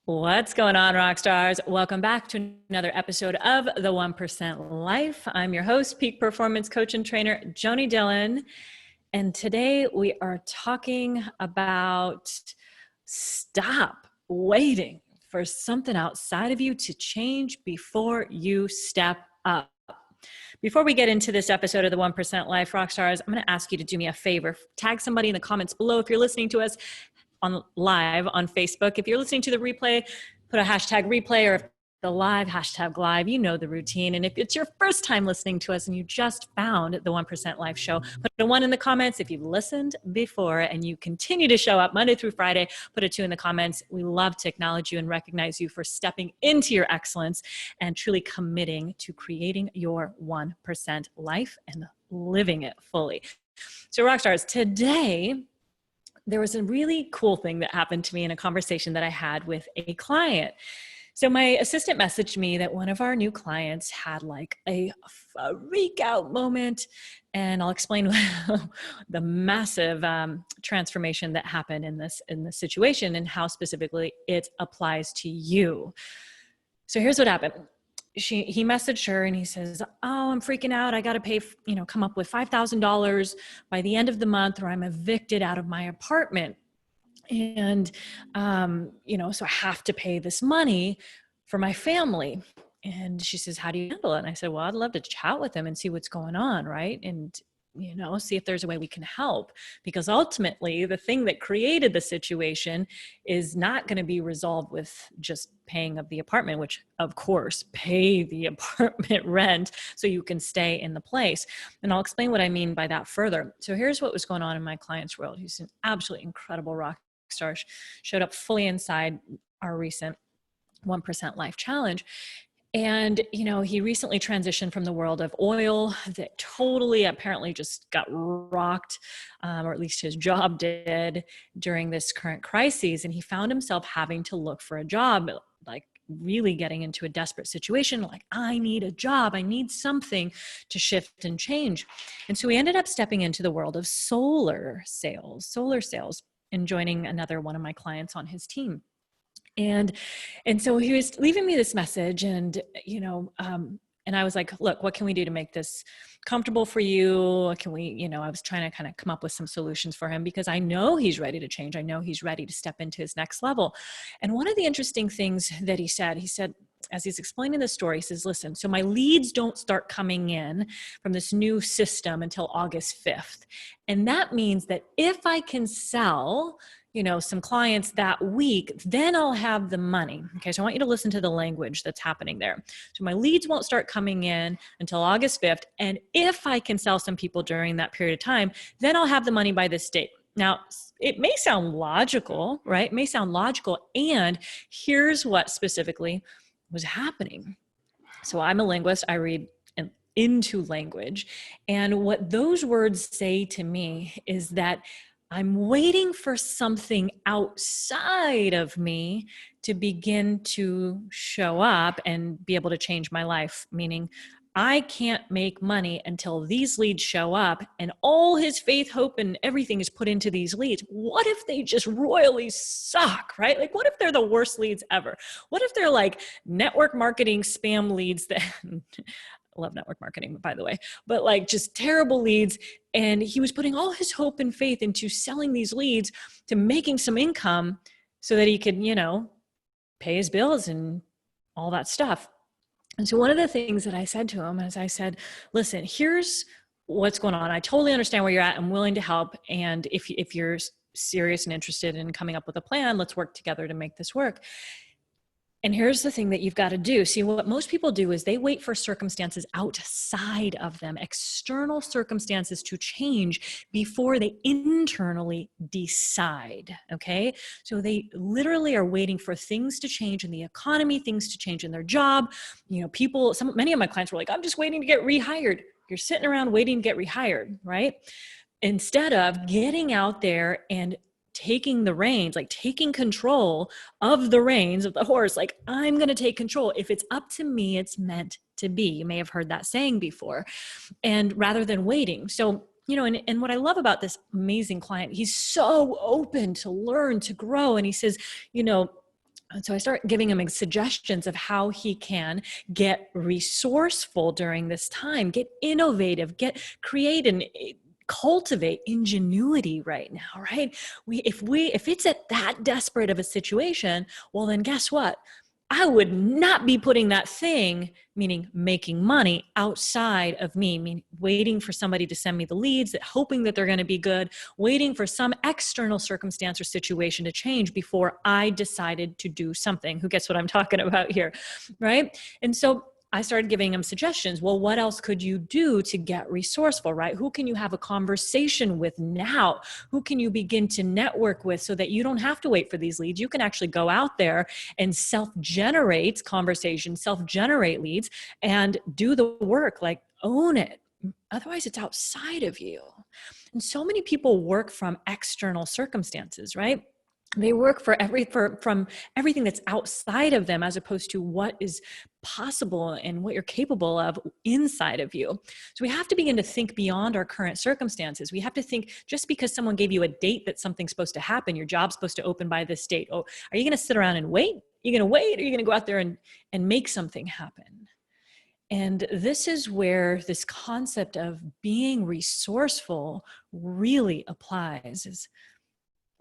What's going on, rock stars? Welcome back to another episode of The 1% Life. I'm your host, peak performance coach and trainer, JoanieDhillon. And today we are talking about stop waiting for something outside of you to change before you step up. Before we get into this episode of the 1% Life, rock stars, I'm going to ask you to do me a favor. Tag somebody in the comments below if you're listening to us on live on Facebook. If you're listening to the replay, put a hashtag replay, or if the live, hashtag live. You know the routine. And if it's your first time listening to us and you just found the 1% Life show, put a 1 in the comments. If you've listened before and you continue to show up Monday through Friday, put a 2 in the comments. We love to acknowledge you and recognize you for stepping into your excellence and truly committing to creating your 1% life and living it fully. So rock stars, today, there was a really cool thing that happened to me in a conversation that I had with a client. So my assistant messaged me that one of our new clients had like a freak out moment, and I'll explain the massive transformation that happened in this situation and how specifically it applies to you. So here's what happened. He messaged her and he says, "Oh, I'm freaking out. I got to pay, come up with $5,000 by the end of the month or I'm evicted out of my apartment. And, so I have to pay this money for my family." And she says, "How do you handle it?" And I said, "Well, I'd love to chat with him and see what's going on. Right. And, see if there's a way we can help, because ultimately the thing that created the situation is not going to be resolved with just paying of the apartment, which of course pay the apartment rent so you can stay in the place." And I'll explain what I mean by that further. So here's what was going on in my client's world. He's an absolutely incredible rock star, showed up fully inside our recent 1% Life Challenge. And, he recently transitioned from the world of oil that totally apparently just got rocked, or at least his job did during this current crisis. And he found himself having to look for a job, like really getting into a desperate situation. Like, I need a job. I need something to shift and change. And so he ended up stepping into the world of solar sales, and joining another one of my clients on his team. And so he was leaving me this message, and, and I was like, "Look, what can we do to make this comfortable for you? Can we, I was trying to kind of come up with some solutions for him, because I know he's ready to change. I know he's ready to step into his next level." And one of the interesting things that he said, as he's explaining the story, he says, "Listen, so my leads don't start coming in from this new system until August 5th. And that means that if I can sell some clients that week, then I'll have the money." Okay, so I want you to listen to the language that's happening there. So my leads won't start coming in until August 5th. And if I can sell some people during that period of time, then I'll have the money by this date. Now, it may sound logical, right? It may sound logical. And here's what specifically was happening. So I'm a linguist. I read into language. And what those words say to me is that I'm waiting for something outside of me to begin to show up and be able to change my life. Meaning, I can't make money until these leads show up, and all his faith, hope, and everything is put into these leads. What if they just royally suck, right? Like, what if they're the worst leads ever? What if they're like network marketing spam leads that... I love network marketing, by the way, but like just terrible leads. And he was putting all his hope and faith into selling these leads to making some income so that he could, pay his bills and all that stuff. And so one of the things that I said to him is I said, "Listen, here's what's going on. I totally understand where you're at. I'm willing to help. And if you're serious and interested in coming up with a plan, let's work together to make this work. And here's the thing that you've got to do." See, what most people do is they wait for circumstances outside of them, external circumstances to change before they internally decide, okay? So they literally are waiting for things to change in the economy, things to change in their job. Many of my clients were like, "I'm just waiting to get rehired." You're sitting around waiting to get rehired, right? Instead of getting out there and taking the reins, like taking control of the reins of the horse. Like, I'm going to take control. If it's up to me, it's meant to be. You may have heard that saying before. And rather than waiting. So, and what I love about this amazing client, he's so open to learn, to grow. And he says, And so I start giving him suggestions of how he can get resourceful during this time, get innovative, create and cultivate ingenuity right now, right? If it's at that desperate of a situation, well, then guess what? I would not be putting that thing, meaning making money, outside of me, meaning waiting for somebody to send me the leads, hoping that they're going to be good, waiting for some external circumstance or situation to change before I decided to do something. Who gets what I'm talking about here, right? And so I started giving him suggestions. Well, what else could you do to get resourceful, right? Who can you have a conversation with now? Who can you begin to network with so that you don't have to wait for these leads? You can actually go out there and self-generate conversations, self-generate leads, and do the work, like own it. Otherwise, it's outside of you. And so many people work from external circumstances, right? They work from everything that's outside of them, as opposed to what is possible and what you're capable of inside of you. So we have to begin to think beyond our current circumstances. We have to think, just because someone gave you a date that something's supposed to happen, your job's supposed to open by this date. Oh, are you going to sit around and wait? You're going to wait, or are you going to go out there and make something happen? And this is where this concept of being resourceful really applies. Is,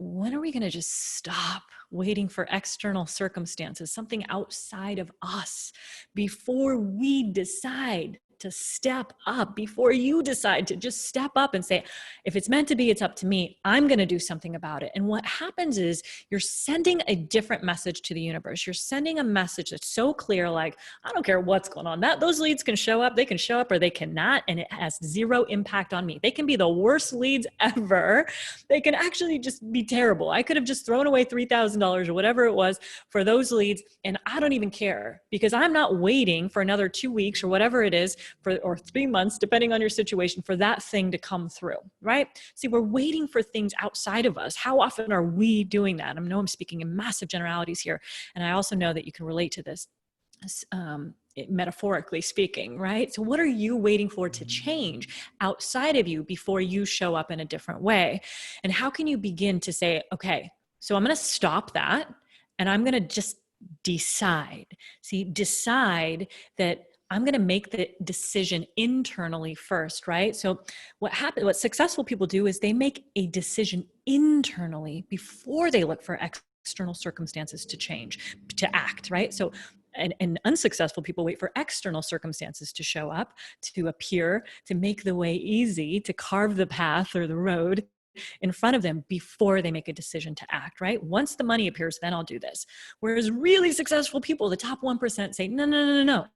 when are we going to just stop waiting for external circumstances, something outside of us, before we decide to step up, before you decide to just step up and say, if it's meant to be, it's up to me. I'm going to do something about it. And what happens is you're sending a different message to the universe. You're sending a message that's so clear, like, I don't care what's going on. Those leads can show up, they can show up, or they cannot, and it has zero impact on me. They can be the worst leads ever. They can actually just be terrible. I could have just thrown away $3,000 or whatever it was for those leads, and I don't even care, because I'm not waiting for another 2 weeks or whatever it is, or 3 months, depending on your situation, for that thing to come through, right? See, we're waiting for things outside of us. How often are we doing that? I know I'm speaking in massive generalities here, and I also know that you can relate to this, metaphorically speaking, right? So what are you waiting for to change outside of you before you show up in a different way? And how can you begin to say, okay, so I'm going to stop that, and I'm going to just decide that I'm going to make the decision internally first, right? So what successful people do is they make a decision internally before they look for external circumstances to change, to act, right? So, and unsuccessful people wait for external circumstances to show up, to appear, to make the way easy, to carve the path or the road in front of them before they make a decision to act, right? Once the money appears, then I'll do this. Whereas really successful people, the top 1%, say, no.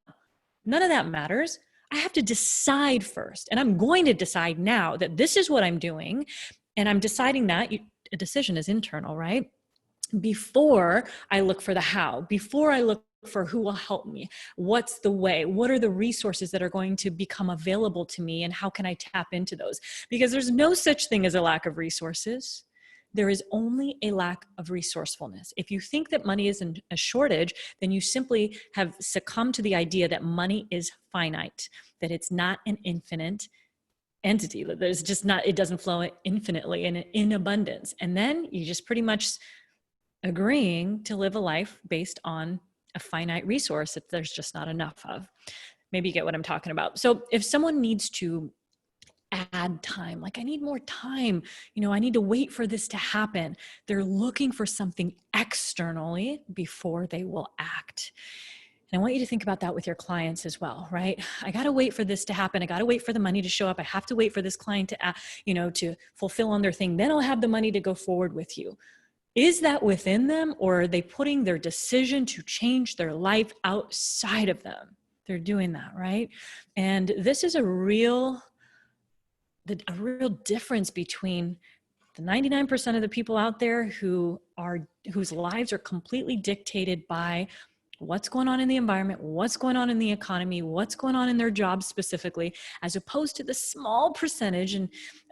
None of that matters. I have to decide first. And I'm going to decide now that this is what I'm doing. And I'm deciding that a decision is internal, right? Before I look for the how, before I look for who will help me, what's the way, what are the resources that are going to become available to me, and how can I tap into those? Because there's no such thing as a lack of resources. There is only a lack of resourcefulness. If you think that money is in a shortage, then you simply have succumbed to the idea that money is finite, that it's not an infinite entity, that there's just not, it doesn't flow infinitely and in abundance. And then you just pretty much agreeing to live a life based on a finite resource that there's just not enough of. Maybe you get what I'm talking about. So if someone needs to add time, like, I need more time, I need to wait for this to happen, they're looking for something externally before they will act. And I want you to think about that with your clients as well, right? I got to wait for this to happen. I got to wait for the money to show up. I have to wait for this client to, to fulfill on their thing. Then I'll have the money to go forward with you. Is that within them, or are they putting their decision to change their life outside of them? They're doing that, right? And this is a real difference between the 99% of the people out there whose lives are completely dictated by what's going on in the environment, what's going on in the economy, what's going on in their jobs specifically, as opposed to the small percentage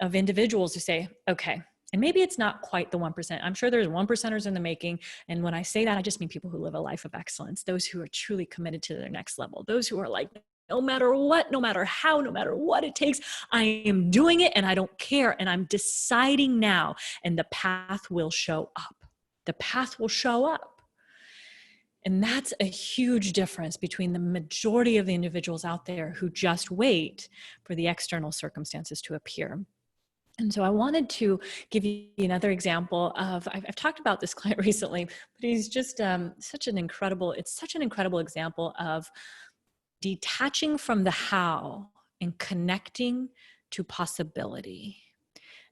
of individuals who say, okay, and maybe it's not quite the 1%. I'm sure there's 1%ers in the making. And when I say that, I just mean people who live a life of excellence, those who are truly committed to their next level, those who are like, no matter what, no matter how, no matter what it takes, I am doing it, and I don't care, and I'm deciding now, and the path will show up. The path will show up. And that's a huge difference between the majority of the individuals out there who just wait for the external circumstances to appear. And so I wanted to give you another example of, I've talked about this client recently, but he's just such an incredible example of detaching from the how and connecting to possibility.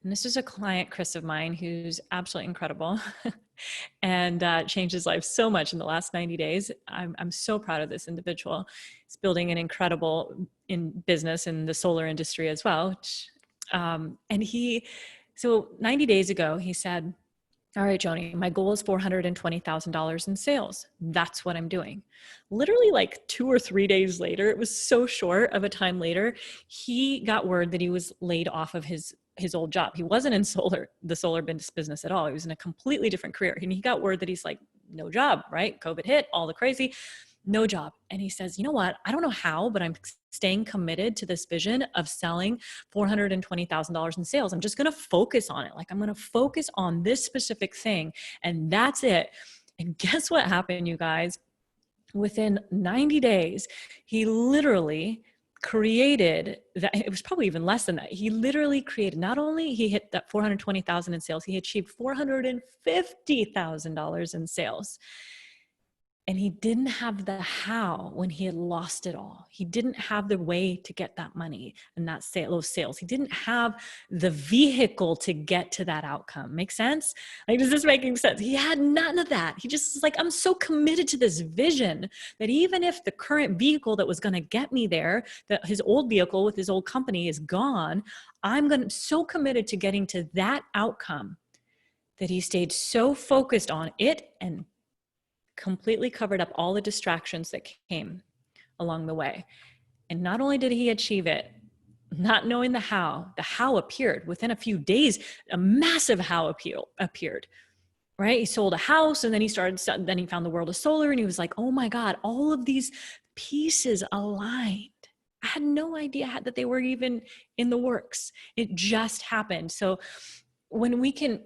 And this is a client, Chris, of mine, who's absolutely incredible and changed his life so much in the last 90 days. I'm so proud of this individual. He's building an incredible business in the solar industry as well. So 90 days ago, he said, all right, Joanie, my goal is $420,000 in sales. That's what I'm doing. Literally like 2 or 3 days later, it was so short of a time later, he got word that he was laid off of his old job. He wasn't in the solar business at all. He was in a completely different career. And he got word that he's like, no job, right? COVID hit, all the crazy, no job. And he says, you know what? I don't know how, but I'm staying committed to this vision of selling $420,000 in sales. I'm just going to focus on it. Like, I'm going to focus on this specific thing, and that's it. And guess what happened, you guys? Within 90 days, he literally created that. It was probably even less than that. He literally created, not only he hit that 420,000 in sales, he achieved $450,000 in sales. And he didn't have the how when he had lost it all. He didn't have the way to get that money and those sales. He didn't have the vehicle to get to that outcome. Make sense? Like, is this making sense? He had none of that. He just was like, I'm so committed to this vision that even if the current vehicle that was going to get me there, that his old vehicle with his old company is gone, so committed to getting to that outcome that he stayed so focused on it and completely covered up all the distractions that came along the way. And not only did he achieve it, not knowing the how appeared within a few days. A massive how appeared, right? He sold a house, and then he found the world of solar, and he was like, oh my God, all of these pieces aligned. I had no idea that they were even in the works. It just happened. So when we can,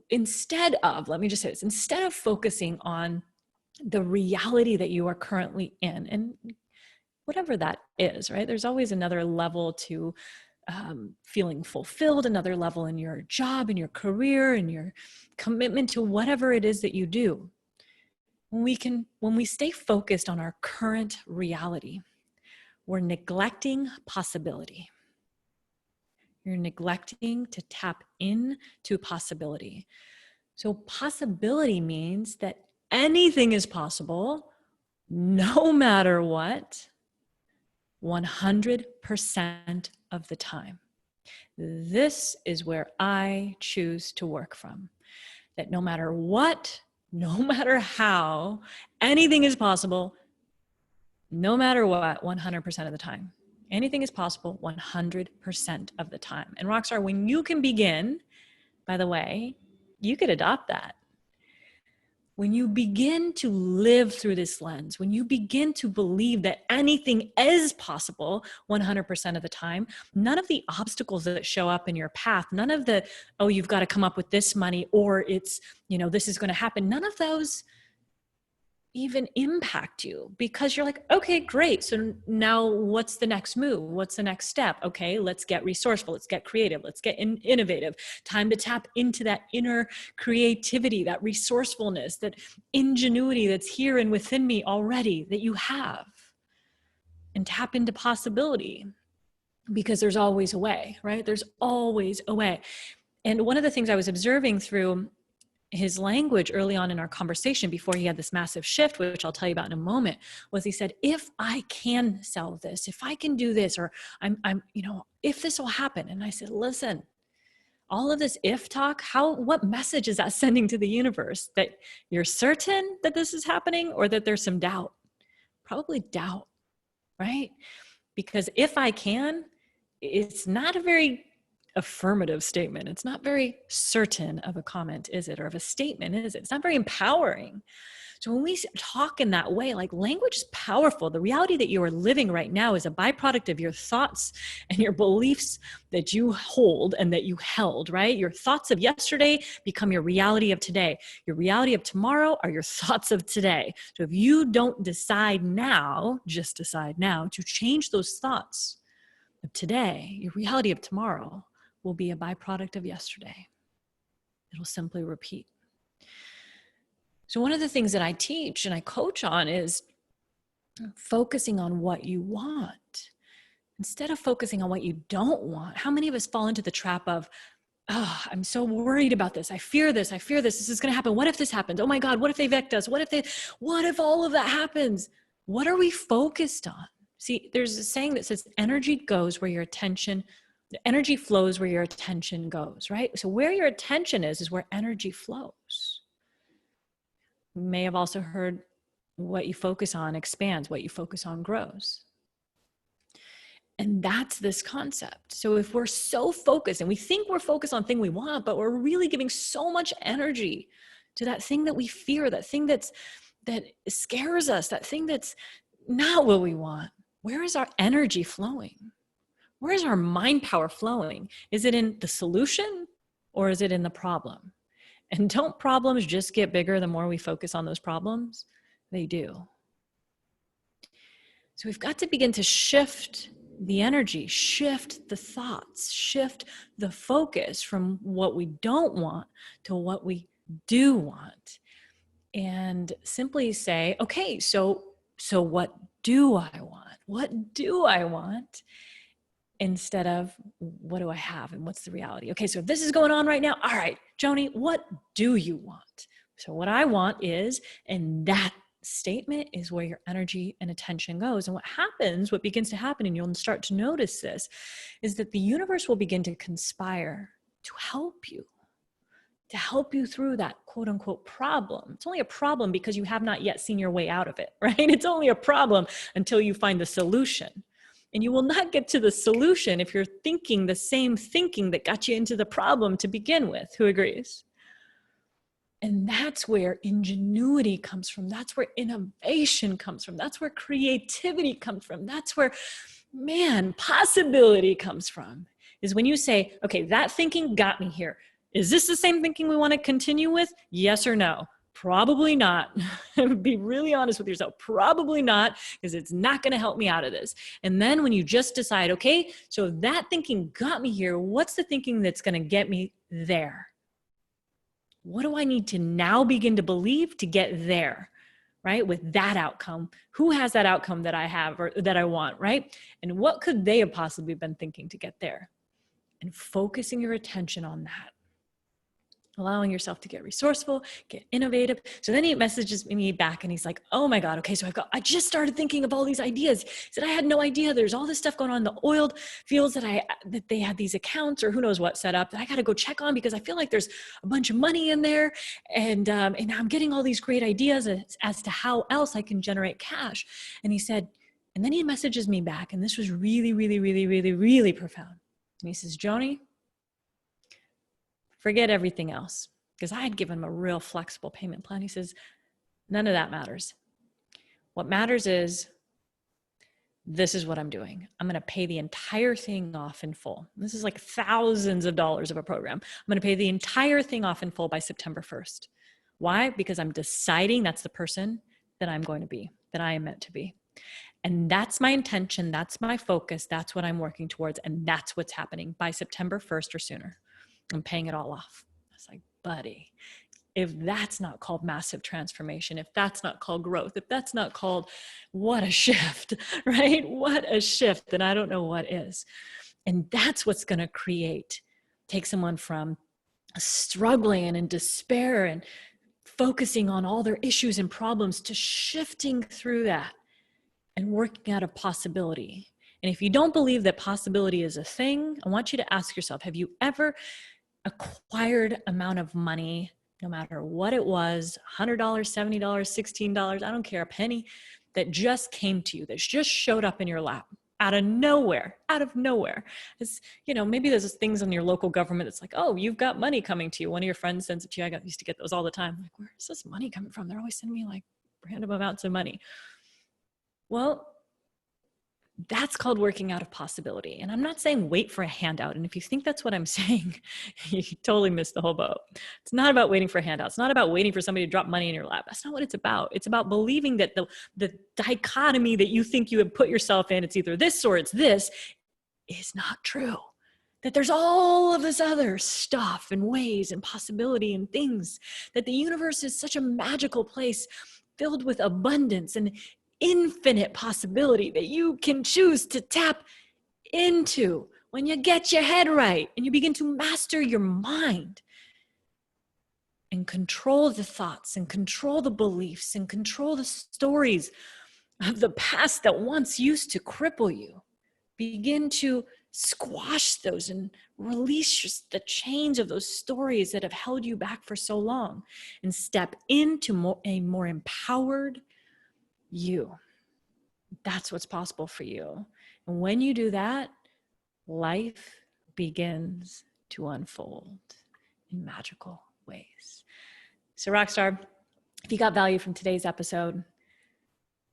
instead of focusing on the reality that you are currently in, and whatever that is, right? There's always another level to feeling fulfilled, another level in your job, in your career, in your commitment to whatever it is that you do. When we stay focused on our current reality, we're neglecting possibility. You're neglecting to tap into possibility. So possibility means that anything is possible, no matter what, 100% of the time. This is where I choose to work from. That no matter what, no matter how, anything is possible, no matter what, 100% of the time. Anything is possible 100% of the time. And Rockstar, when you can begin, by the way, you could adopt that. When you begin to live through this lens, when you begin to believe that anything is possible 100% of the time, none of the obstacles that show up in your path, none of the, oh, you've got to come up with this money, or it's, this is going to happen, none of those even impact you, because you're like, okay, great. So now what's the next move? What's the next step? Okay, let's get resourceful. Let's get creative. Let's get innovative. Time to tap into that inner creativity, that resourcefulness, that ingenuity that's here and within me already that you have, and tap into possibility, because there's always a way, right? There's always a way. And one of the things I was observing through his language early on in our conversation, before he had this massive shift, which I'll tell you about in a moment, was he said, if I can sell this, if I can do this, or if this will happen. And I said, listen, all of this if talk, what message is that sending to the universe? That you're certain that this is happening, or that there's some doubt? Probably doubt, right? Because if I can, it's not a very affirmative statement. It's not very certain of a comment, is it? Or of a statement, is it? It's not very empowering. So when we talk in that way, like language is powerful. The reality that you are living right now is a byproduct of your thoughts and your beliefs that you hold and that you held, right? Your thoughts of yesterday become your reality of today. Your reality of tomorrow are your thoughts of today. So if you don't decide now, just decide now to change those thoughts of today, your reality of tomorrow will be a byproduct of yesterday. It'll simply repeat. So one of the things that I teach and I coach on is focusing on what you want instead of focusing on what you don't want. How many of us fall into the trap of, oh, I'm so worried about this. I fear this. This is going to happen. What if this happens? Oh my God, what if they evict us? What if all of that happens? What are we focused on? See, there's a saying that says energy flows where your attention goes, right? So where your attention is where energy flows. You may have also heard what you focus on expands, what you focus on grows. And that's this concept. So if we're so focused and we think we're focused on the thing we want, but we're really giving so much energy to that thing that we fear, that thing that scares us, that thing that's not what we want, where is our energy flowing? Where is our mind power flowing? Is it in the solution or is it in the problem? And don't problems just get bigger the more we focus on those problems? They do. So we've got to begin to shift the energy, shift the thoughts, shift the focus from what we don't want to what we do want. And simply say, okay, so what do I want? What do I want? Instead of what do I have and what's the reality? Okay, so if this is going on right now, all right, Joanie, what do you want? So what I want is, and that statement is where your energy and attention goes. And what begins to happen, and you'll start to notice this, is that the universe will begin to conspire to help you through that quote unquote problem. It's only a problem because you have not yet seen your way out of it, right? It's only a problem until you find the solution. And you will not get to the solution if you're thinking the same thinking that got you into the problem to begin with. Who agrees? And that's where ingenuity comes from. That's where innovation comes from. That's where creativity comes from. That's where, possibility comes from. Is when you say, okay, that thinking got me here. Is this the same thinking we want to continue with? Yes or no? Probably not. Be really honest with yourself. Probably not, because it's not going to help me out of this. And then when you just decide, okay, so that thinking got me here, what's the thinking that's going to get me there? What do I need to now begin to believe to get there, right? With that outcome, who has that outcome that I have or that I want, right? And what could they have possibly been thinking to get there? And focusing your attention on that. Allowing yourself to get resourceful, get innovative. So then he messages me back and he's like, oh my God, okay, so I just started thinking of all these ideas. He said, I had no idea there's all this stuff going on in the oil fields that they had these accounts or who knows what set up that I got to go check on because I feel like there's a bunch of money in there. And I'm getting all these great ideas as to how else I can generate cash. And he said, and then he messages me back, and this was really, really, really, really, really profound. And he says, Joanie, forget everything else, because I had given him a real flexible payment plan. He says, none of that matters. What matters is, this is what I'm doing. I'm going to pay the entire thing off in full. This is like thousands of dollars of a program. I'm going to pay the entire thing off in full by September 1st. Why? Because I'm deciding that's the person that I'm going to be, that I am meant to be. And that's my intention. That's my focus. That's what I'm working towards. And that's what's happening by September 1st or sooner. I'm paying it all off. I was like, buddy, if that's not called massive transformation, if that's not called growth, if that's not called what a shift, right? What a shift, then I don't know what is. And that's what's going to take someone from struggling and despair and focusing on all their issues and problems to shifting through that and working out a possibility. And if you don't believe that possibility is a thing, I want you to ask yourself, have you ever acquired amount of money, no matter what it was, $100, $70, $16, I don't care, a penny, that just came to you, that just showed up in your lap? out of nowhere, out of nowhere. It's, maybe there's things in your local government that's like, oh, you've got money coming to you. One of your friends sends it to you. Used to get those all the time. Like, where's this money coming from? They're always sending me like random amounts of money. Well, that's called working out of possibility. And I'm not saying wait for a handout. And if you think that's what I'm saying, you totally missed the whole boat. It's not about waiting for a handout. It's not about waiting for somebody to drop money in your lap. That's not what it's about. It's about believing that the dichotomy that you think you have put yourself in, it's either this or it's this, is not true. That there's all of this other stuff and ways and possibility and things, that the universe is such a magical place filled with abundance and infinite possibility that you can choose to tap into when you get your head right and you begin to master your mind and control the thoughts and control the beliefs and control the stories of the past that once used to cripple you. Begin to squash those and release just the chains of those stories that have held you back for so long and step into a more empowered you. That's what's possible for you. And when you do that, life begins to unfold in magical ways. So Rockstar, if you got value from today's episode,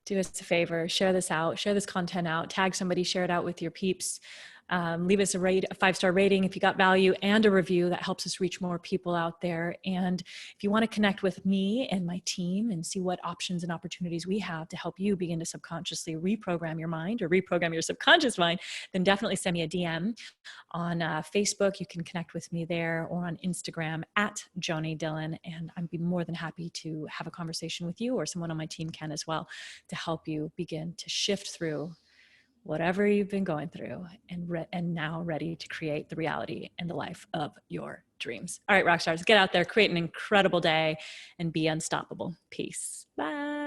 do us a favor, share this out, share this content out, tag somebody, share it out with your peeps. Leave us a 5-star rating if you got value and a review. That helps us reach more people out there. And if you want to connect with me and my team and see what options and opportunities we have to help you begin to subconsciously reprogram your mind or reprogram your subconscious mind, then definitely send me a DM on Facebook. You can connect with me there, or on Instagram at JoanieDhillon. And I'd be more than happy to have a conversation with you, or someone on my team can as well, to help you begin to shift through whatever you've been going through and now ready to create the reality and the life of your dreams. All right, rock stars, get out there, create an incredible day, and be unstoppable. Peace. Bye.